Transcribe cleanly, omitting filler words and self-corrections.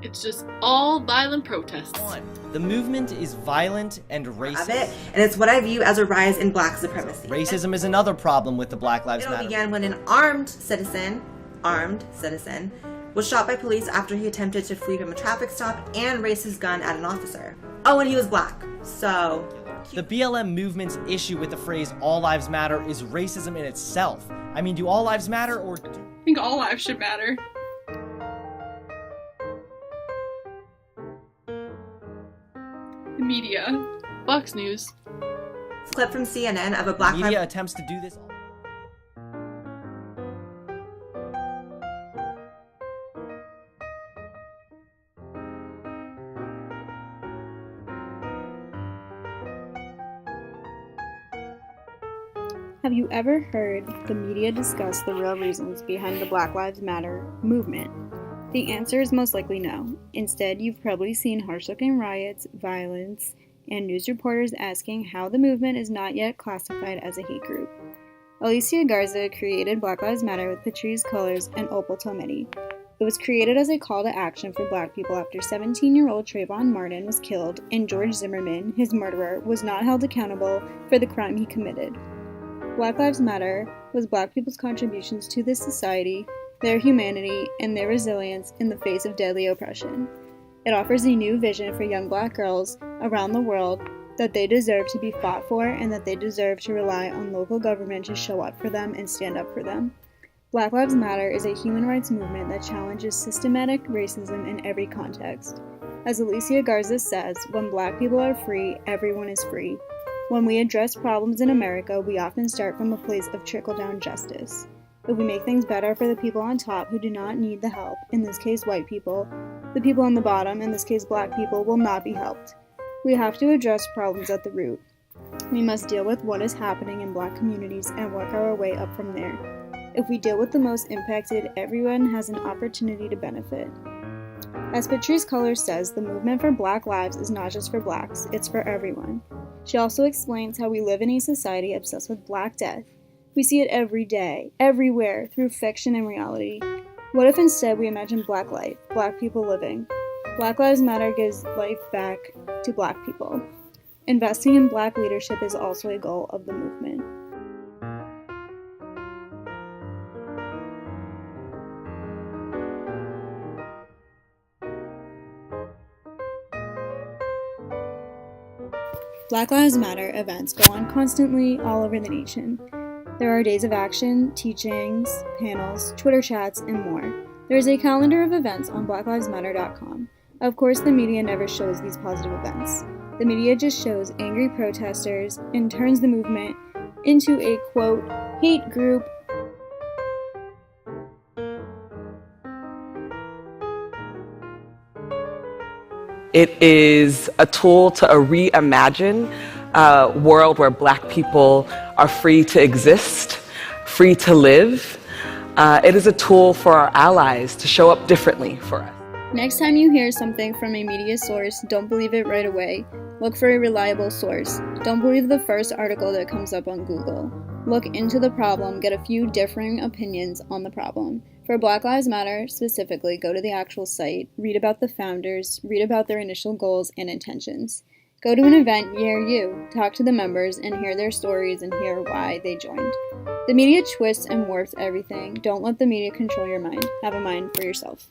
It's just all violent protests. The movement is violent and racist. And it's what I view as a rise in black supremacy. Racism is another problem with the Black Lives Matter. It began when an armed citizen, was shot by police after he attempted to flee from a traffic stop and raise his gun at an officer. Oh, and he was black. So the BLM movement's issue with the phrase all lives matter is racism in itself. I mean, do all lives matter, or I think all lives should matter. The media. Fox News. It's a clip from CNN of a black media attempts to do this. Have you ever heard the media discuss the real reasons behind the Black Lives Matter movement? The answer is most likely no. Instead, you've probably seen harsh-looking riots, violence, and news reporters asking how the movement is not yet classified as a hate group. Alicia Garza created Black Lives Matter with Patrisse Cullors and Opal Tometi. It was created as a call to action for black people after 17-year-old Trayvon Martin was killed and George Zimmerman, his murderer, was not held accountable for the crime he committed. Black Lives Matter was black people's contributions to this society, their humanity, and their resilience in the face of deadly oppression. It offers a new vision for young black girls around the world that they deserve to be fought for and that they deserve to rely on local government to show up for them and stand up for them. Black Lives Matter is a human rights movement that challenges systematic racism in every context. As Alicia Garza says, when black people are free, everyone is free. When we address problems in America, we often start from a place of trickle-down justice. If we make things better for the people on top who do not need the help, in this case white people, the people on the bottom, in this case black people, will not be helped. We have to address problems at the root. We must deal with what is happening in black communities and work our way up from there. If we deal with the most impacted, everyone has an opportunity to benefit. As Patrisse Cullors says, the movement for Black lives is not just for blacks, it's for everyone. She also explains how we live in a society obsessed with Black death. We see it every day, everywhere, through fiction and reality. What if instead we imagine Black life, Black people living? Black Lives Matter gives life back to Black people. Investing in Black leadership is also a goal of the movement. Black Lives Matter events go on constantly all over the nation. There are days of action, teachings, panels, Twitter chats, and more. There is a calendar of events on blacklivesmatter.com. Of course, the media never shows these positive events. The media just shows angry protesters and turns the movement into a, quote, hate group. It is a tool to reimagine a world where Black people are free to exist, free to live. It is a tool for our allies to show up differently for us. Next time you hear something from a media source, don't believe it right away. Look for a reliable source. Don't believe the first article that comes up on Google. Look into the problem, get a few differing opinions on the problem. For Black Lives Matter, specifically, go to the actual site, read about the founders, read about their initial goals and intentions. Go to an event near you, talk to the members, and hear their stories and hear why they joined. The media twists and warps everything. Don't let the media control your mind. Have a mind for yourself.